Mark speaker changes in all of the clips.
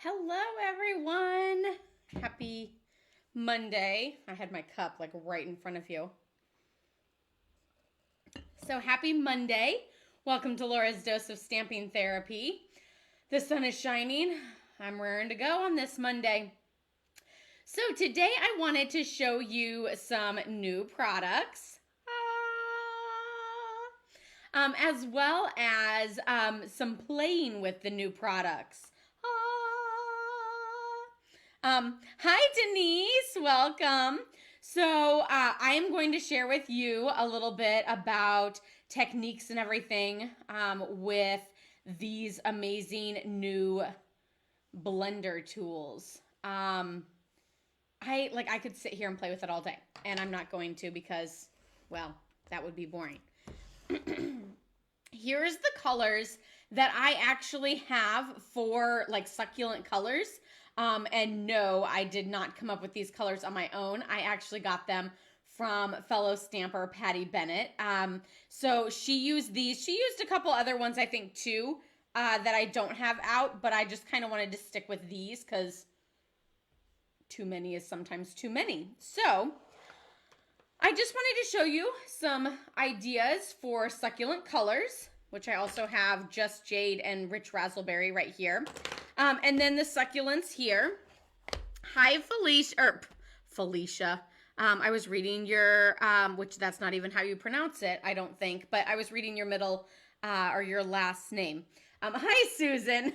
Speaker 1: Hello, everyone. Happy Monday. I had my cup like right in front of you. So, happy Monday. Welcome to Laura's Dose of Stamping Therapy. The sun is shining. I'm raring to go on this Monday. So, today I wanted to show you some new products. As well as some playing with the new products. Hi, Denise. Welcome. So I am going to share with you a little bit about techniques and everything with these amazing new blender tools. I could sit here and play with it all day, and I'm not going to because, well, that would be boring. Here's the colors that I actually have for like succulent colors. And no, I did not come up with these colors on my own. I actually got them from fellow stamper Patty Bennett. So she used these. She used a couple other ones, I think, too, that I don't have out. But I just kind of wanted to stick with these because too many is sometimes too many. So I just wanted to show you some ideas for succulent colors, which I also have Just Jade and Rich Razzleberry right here. And then the succulents here. Hi, Felicia. I was reading your, which that's not even how you pronounce it, I don't think, but I was reading your middle or your last name. Hi, Susan.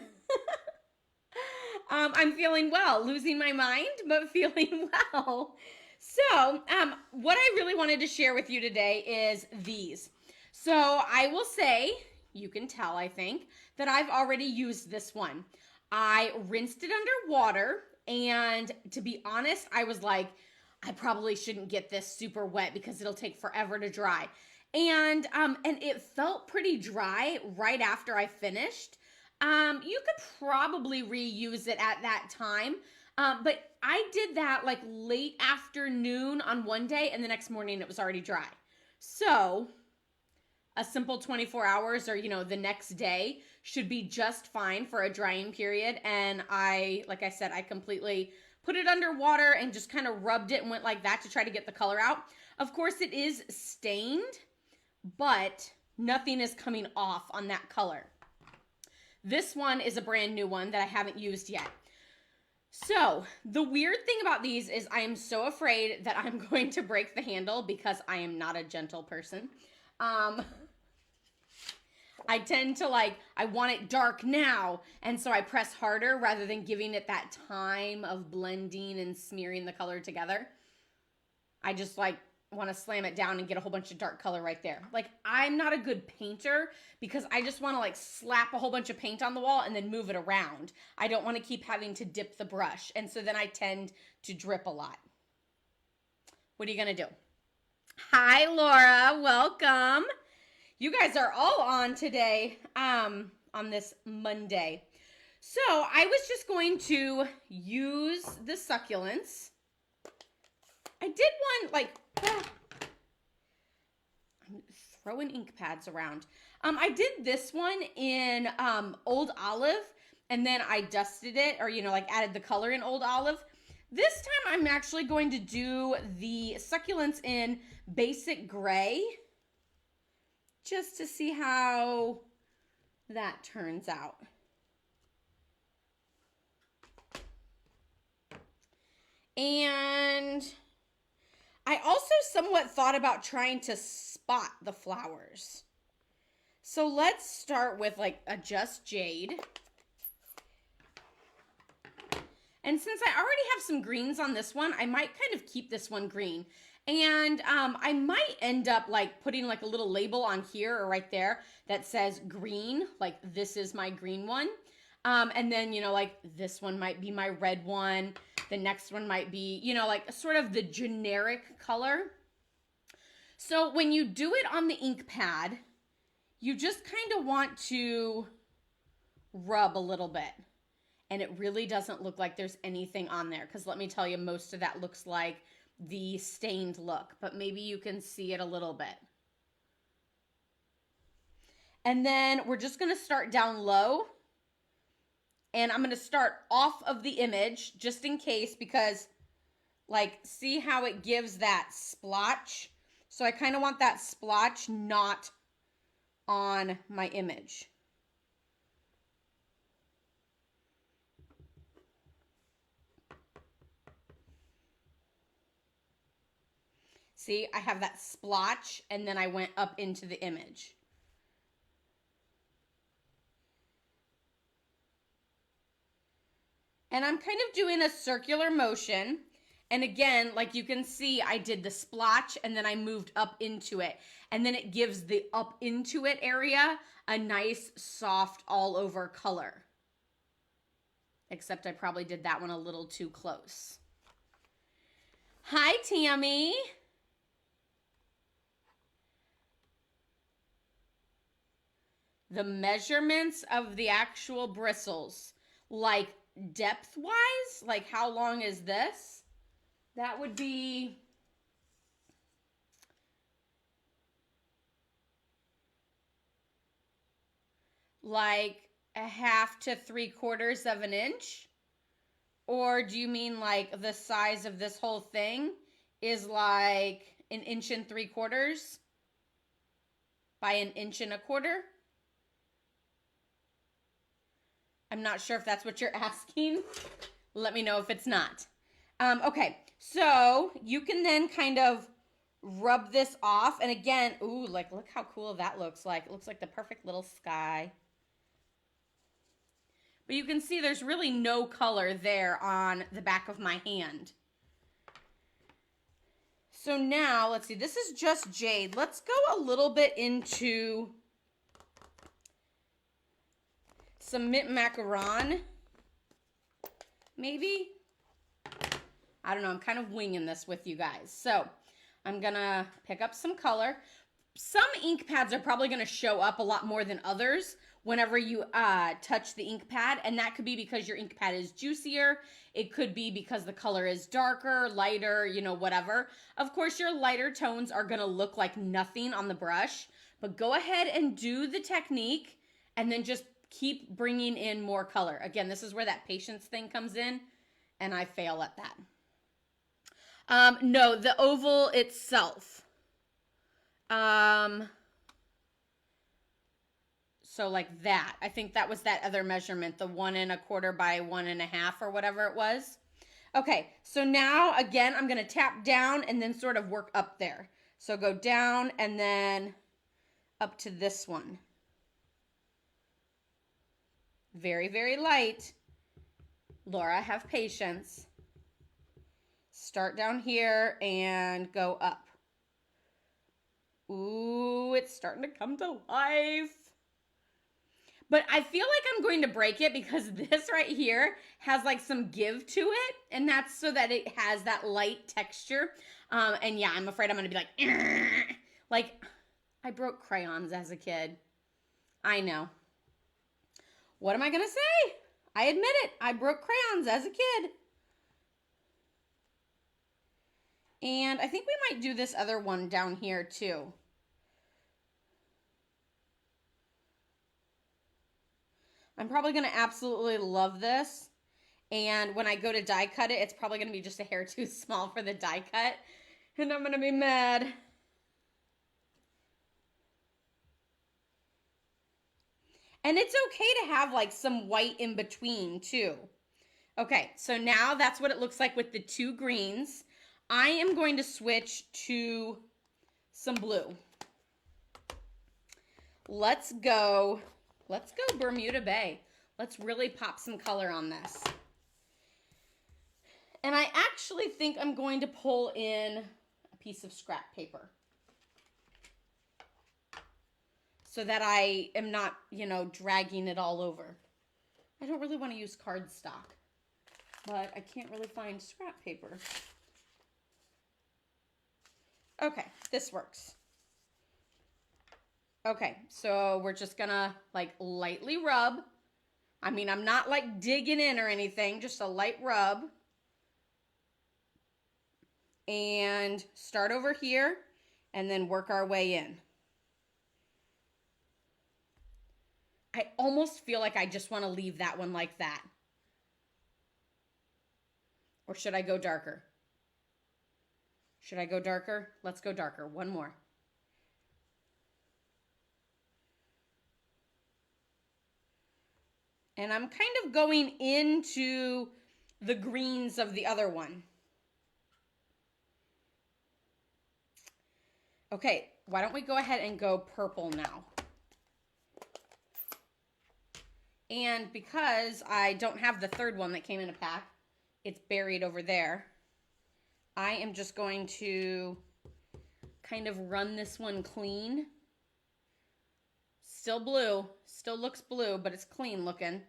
Speaker 1: I'm feeling well, losing my mind, but feeling well. So, what I really wanted to share with you today is these. So, I will say, you can tell, I think, that I've already used this one. I rinsed it under water, and to be honest, I was like, I probably shouldn't get this super wet because it'll take forever to dry. And it felt pretty dry right after I finished. You could probably reuse it at that time. But I did that like late afternoon on one day, and the next morning it was already dry. So a simple 24 hours or, the next day should be just fine for a drying period. And like I said, I completely put it under water and just kind of rubbed it and went like that to try to get the color out. Of course, it is stained, but nothing is coming off on that color. This one is a brand new one that I haven't used yet. So the weird thing about these is I am so afraid that I'm going to break the handle because I am not a gentle person. I tend to I want it dark now, and so I press harder rather than giving it that time of blending and smearing the color together. I just want to slam it down and get a whole bunch of dark color right there. I'm not a good painter because I just want to slap a whole bunch of paint on the wall and then move it around. I don't want to keep having to dip the brush, and so then I tend to drip a lot. What are you going to do? Hi, Laura. Welcome. You guys are all on today on this Monday. So I was just going to use the succulents. I did one I'm throwing ink pads around. I did this one in Old Olive, and then I dusted it or, added the color in Old Olive. This time I'm actually going to do the succulents in Basic Gray, just to see how that turns out. And I also somewhat thought about trying to spot the flowers. So let's start with a Just Jade. And since I already have some greens on this one, I might kind of keep this one green. And I might end up putting a little label on here or right there that says green, this is my green one. And then, this one might be my red one. The next one might be, sort of the generic color. So when you do it on the ink pad, you just kind of want to rub a little bit. And it really doesn't look like there's anything on there. Because let me tell you, most of that looks like the stained look, but maybe you can see it a little bit. And then we're just going to start down low And I'm going to start off of the image just in case, because like, see how it gives that splotch? So I kind of want that splotch not on my image. See, I have that splotch and then I went up into the image. And I'm kind of doing a circular motion. And again, like you can see, I did the splotch and then I moved up into it. And then it gives the up into it area a nice, soft, all over color. Except I probably did that one a little too close. Hi, Tammy. The measurements of the actual bristles, like depth-wise, like how long is this? That would be like 1/2 to 3/4 of an inch? Or do you mean like the size of this whole thing is like 1 3/4 inches by 1 1/4 inches? I'm not sure if that's what you're asking. Let me know if it's not. Okay, so you can then kind of rub this off. And again, ooh, like look how cool that looks like. It looks like the perfect little sky. But you can see there's really no color there on the back of my hand. So now, let's see, this is just jade. Let's go a little bit into some mint macaron, maybe? I don't know, I'm kind of winging this with you guys. So I'm gonna pick up some color. Some ink pads are probably gonna show up a lot more than others whenever you touch the ink pad, and that could be because your ink pad is juicier. It could be because the color is darker, lighter, you know, whatever. Of course, your lighter tones are gonna look like nothing on the brush, but go ahead and do the technique and then just keep bringing in more color. Again, this is where that patience thing comes in, and I fail at that. No, the oval itself. So like that. I think that was that other measurement, the 1 1/4 by 1 1/2 or whatever it was. Okay, so now again, I'm gonna tap down and then sort of work up there. So go down and then up to this one. Very, very light. Laura, have patience. Start down here and go up. Ooh, it's starting to come to life. But I feel like I'm going to break it because this right here has like some give to it. And that's so that it has that light texture. And yeah, I'm afraid I'm going to be like, Argh! Like I broke crayons as a kid. I know. What am I going to say? I admit it. I broke crayons as a kid. And I think we might do this other one down here too. I'm probably going to absolutely love this. And when I go to die cut it, it's probably going to be just a hair too small for the die cut. And I'm going to be mad. And it's okay to have like some white in between too. Okay, so now that's what it looks like with the two greens. I am going to switch to some blue. Let's go Bermuda Bay. Let's really pop some color on this. And I actually think I'm going to pull in a piece of scrap paper, so that I am not, you know, dragging it all over. I don't really want to use cardstock, but I can't really find scrap paper. Okay, this works. Okay, so we're just gonna like lightly rub. I mean, I'm not like digging in or anything, just a light rub. And start over here and then work our way in. I almost feel like I just want to leave that one like that. Or should I go darker? Should I go darker? Let's go darker. One more. And I'm kind of going into the greens of the other one. Okay, why don't we go ahead and go purple now? And because I don't have the third one that came in a pack, it's buried over there, I am just going to kind of run this one clean. Still blue, still looks blue, but it's clean looking.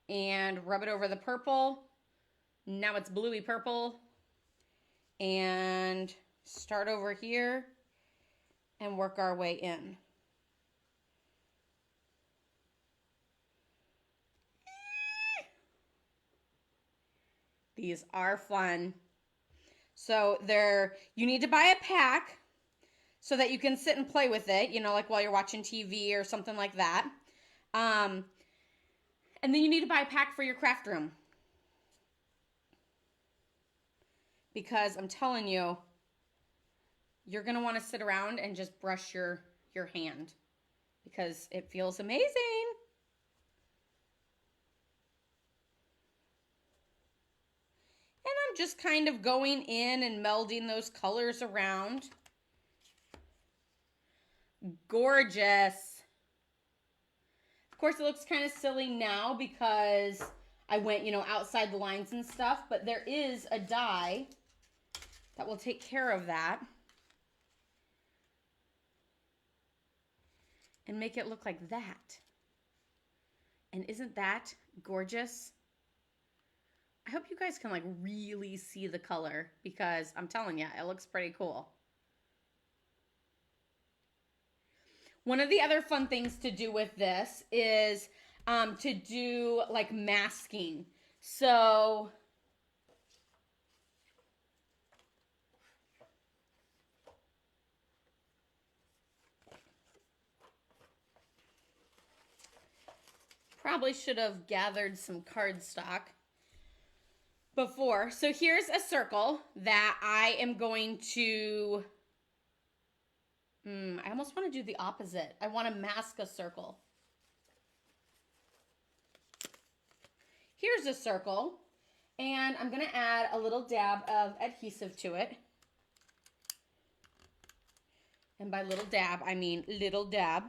Speaker 1: And rub it over the purple. Now it's bluey purple. And start over here and work our way in. These are fun. So you need to buy a pack so that you can sit and play with it, you know, like while you're watching TV or something like that. And then you need to buy a pack for your craft room. Because I'm telling you, you're going to want to sit around and just brush your hand because it feels amazing. And I'm just kind of going in and melding those colors around. Gorgeous. Of course, it looks kind of silly now because I went, you know, outside the lines and stuff, but there is a die that will take care of that and make it look like that. And isn't that gorgeous? I hope you guys can like really see the color because I'm telling you, it looks pretty cool. One of the other fun things to do with this is to do like masking. So probably should have gathered some cardstock before. So here's a circle that I am going to, I almost want to do the opposite. I want to mask a circle. Here's a circle, and I'm going to add a little dab of adhesive to it. And by little dab, I mean little dab.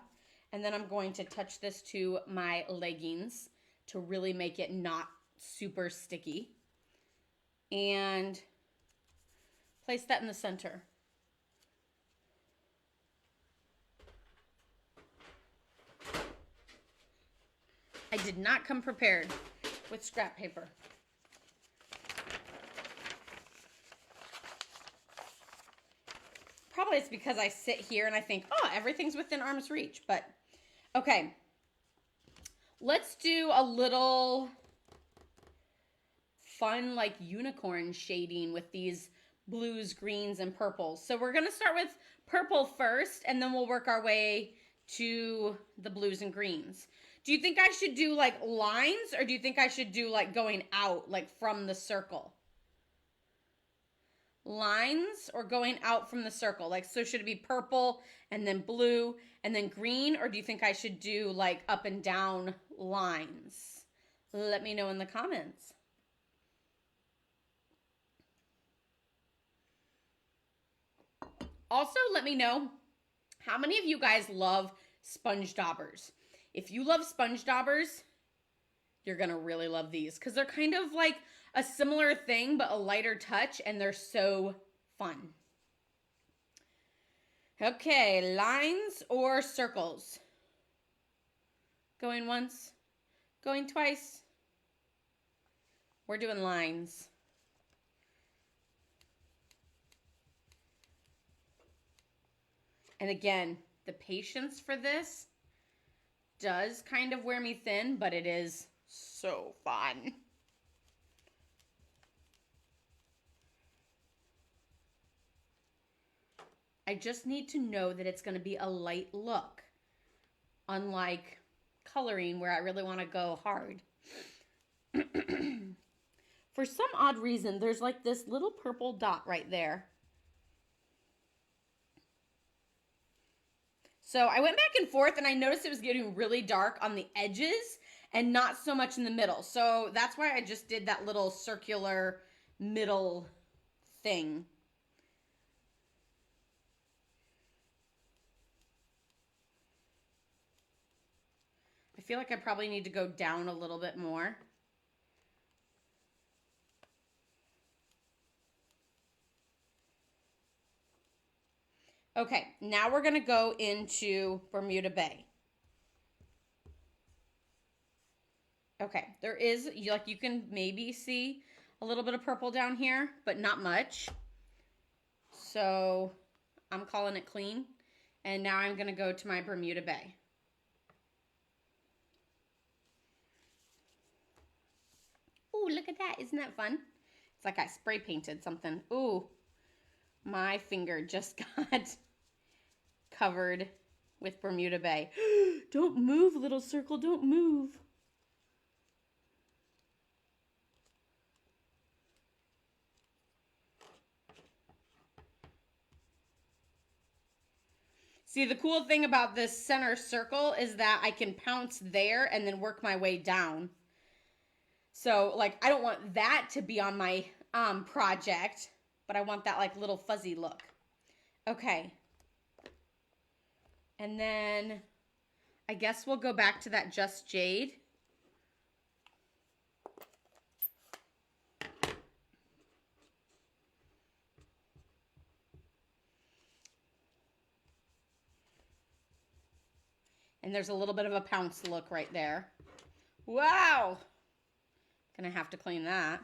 Speaker 1: And then I'm going to touch this to my leggings to really make it not super sticky. And place that in the center. I did not come prepared with scrap paper. Probably it's because I sit here and I think, oh, everything's within arm's reach. But, okay. Let's do a little fun, like, unicorn shading with these blues, greens, and purples. So we're going to start with purple first, and then we'll work our way to the blues and greens. Do you think I should do, like, lines, or do you think I should do, like, going out, like, from the circle? Lines or going out from the circle? Like, so should it be purple and then blue and then green, or do you think I should do, like, up and down lines? Let me know in the comments. Also, let me know how many of you guys love sponge daubers. If you love sponge daubers, you're going to really love these because they're kind of like a similar thing, but a lighter touch, and they're so fun. Okay, lines or circles? Going once, going twice. We're doing lines. And again, the patience for this does kind of wear me thin, but it is so fun. I just need to know that it's going to be a light look, unlike coloring where I really want to go hard. For some odd reason, there's like this little purple dot right there. So I went back and forth and I noticed it was getting really dark on the edges and not so much in the middle. So that's why I just did that little circular middle thing. I feel like I probably need to go down a little bit more. Okay, now we're going to go into Bermuda Bay. Okay, there is, like, you can maybe see a little bit of purple down here, but not much. So I'm calling it clean. And now I'm going to go to my Bermuda Bay. Ooh, look at that. Isn't that fun? It's like I spray painted something. Ooh, my finger just got covered with Bermuda Bay. Don't move, little circle. Don't move. See, the cool thing about this center circle is that I can pounce there and then work my way down. So, like, I don't want that to be on my project, but I want that, like, little fuzzy look. Okay. And then I guess we'll go back to that Just Jade. And there's a little bit of a pounce look right there. Wow. Gonna have to clean that.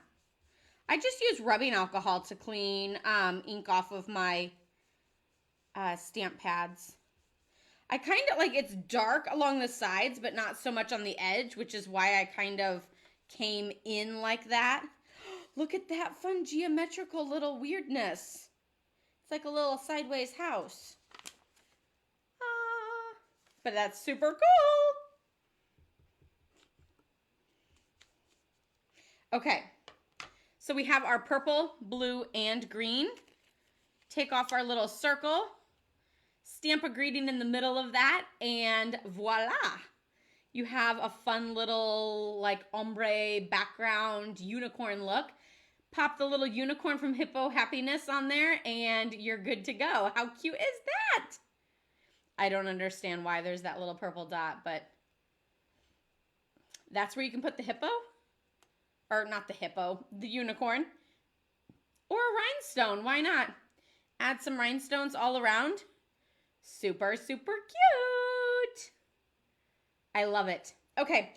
Speaker 1: I just use rubbing alcohol to clean ink off of my stamp pads. I kind of like, it's dark along the sides, but not so much on the edge, which is why I kind of came in like that. Look at that fun geometrical little weirdness. It's like a little sideways house. But that's super cool. Okay, so we have our purple, blue, and green. Take off our little circle, stamp a greeting in the middle of that, and voila. You have a fun little like ombre background unicorn look. Pop the little unicorn from Hippo Happiness on there, and you're good to go. How cute is that? I don't understand why there's that little purple dot, but that's where you can put the hippo. Or not the hippo, the unicorn. Or a rhinestone, why not? Add some rhinestones all around. Super, super cute. I love it. Okay,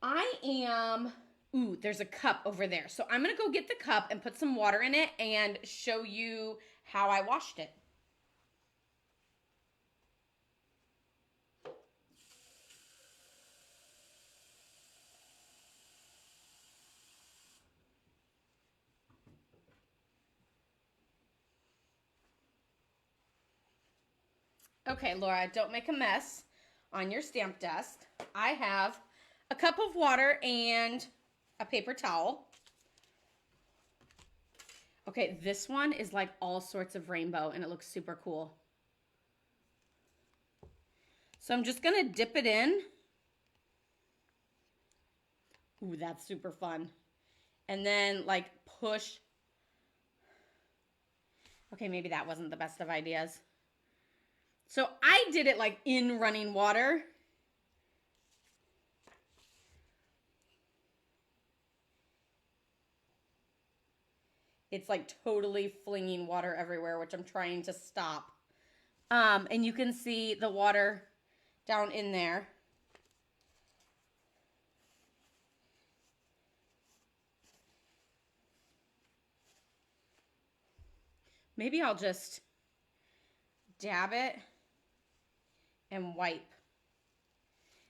Speaker 1: ooh, there's a cup over there. So I'm gonna go get the cup and put some water in it and show you how I washed it. Okay, Laura, don't make a mess on your stamp desk. I have a cup of water and a paper towel. Okay, this one is like all sorts of rainbow and it looks super cool. So I'm just gonna dip it in. Ooh, that's super fun. And then like push. Okay, maybe that wasn't the best of ideas. So I did it like in running water. It's like totally flinging water everywhere, which I'm trying to stop. And you can see the water down in there. Maybe I'll just dab it and wipe.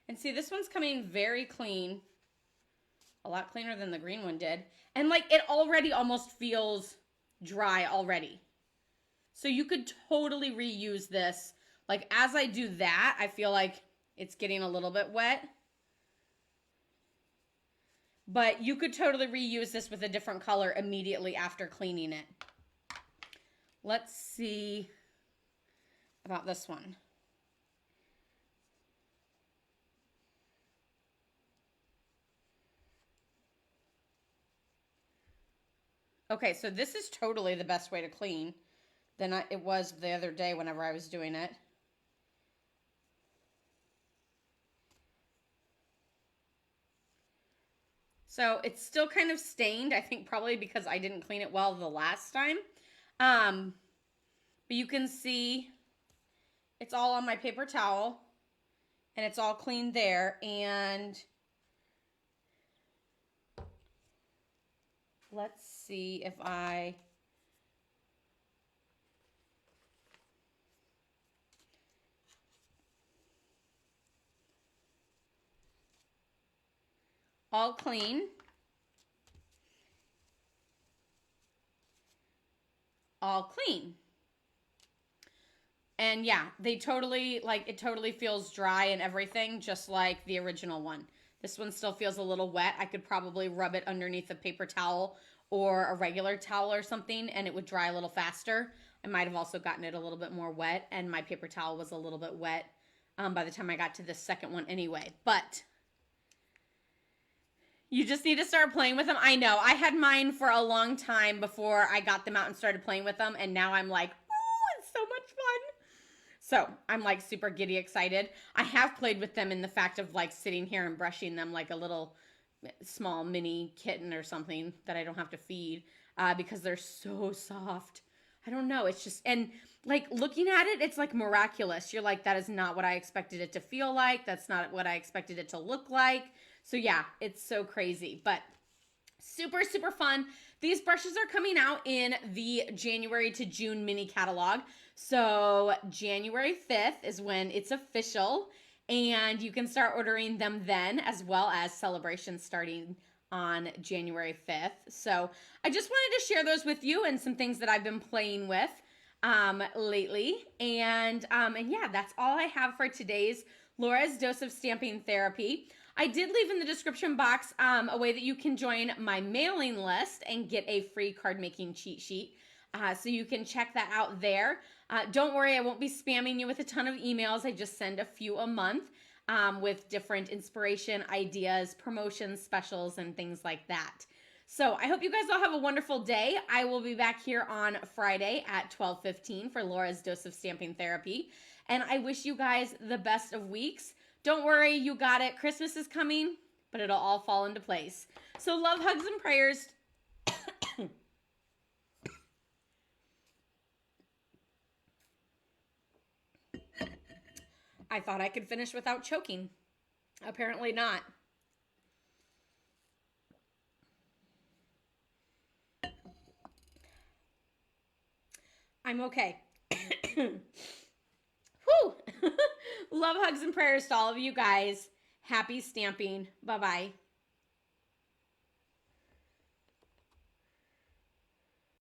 Speaker 1: And see, this one's coming very clean. A lot cleaner than the green one did. And like it already almost feels dry already. So you could totally reuse this. Like as I do that, I feel like it's getting a little bit wet. But you could totally reuse this with a different color immediately after cleaning it. Let's see about this one. Okay, so this is totally the best way to clean than it was the other day whenever I was doing it. So it's still kind of stained, I think probably because I didn't clean it well the last time. But you can see it's all on my paper towel and it's all cleaned there. And let's see if I... all clean. All clean. And yeah, they totally, like, it totally feels dry and everything, just like the original one. This one still feels a little wet. I could probably rub it underneath a paper towel or a regular towel or something, and it would dry a little faster. I might have also gotten it a little bit more wet, and my paper towel was a little bit wet by the time I got to the second one anyway. But you just need to start playing with them. I know. I had mine for a long time before I got them out and started playing with them, and now I'm like, oh, it's so much fun. So I'm like super giddy excited. I have played with them in the fact of like sitting here and brushing them like a little small mini kitten or something that I don't have to feed because they're so soft. I don't know. It's just, and like looking at it, it's like miraculous. You're like, that is not what I expected it to feel like. That's not what I expected it to look like. So yeah, it's so crazy, but super, super fun. These brushes are coming out in the January to June mini catalog. So January 5th is when it's official, and you can start ordering them then, as well as celebrations starting on January 5th. So I just wanted to share those with you and some things that I've been playing with lately. And yeah, that's all I have for today's Laura's Dose of Stamping Therapy. I did leave in the description box a way that you can join my mailing list and get a free card making cheat sheet. So you can check that out there. Don't worry, I won't be spamming you with a ton of emails. I just send a few a month with different inspiration, ideas, promotions, specials, and things like that. So I hope you guys all have a wonderful day. I will be back here on Friday at 12:15 for Laura's Dose of Stamping Therapy. And I wish you guys the best of weeks. Don't worry, you got it. Christmas is coming, but it'll all fall into place. So love, hugs, and prayers. I thought I could finish without choking. Apparently not. I'm okay. Whew. Love, hugs, and prayers to all of you guys. Happy stamping. Bye-bye.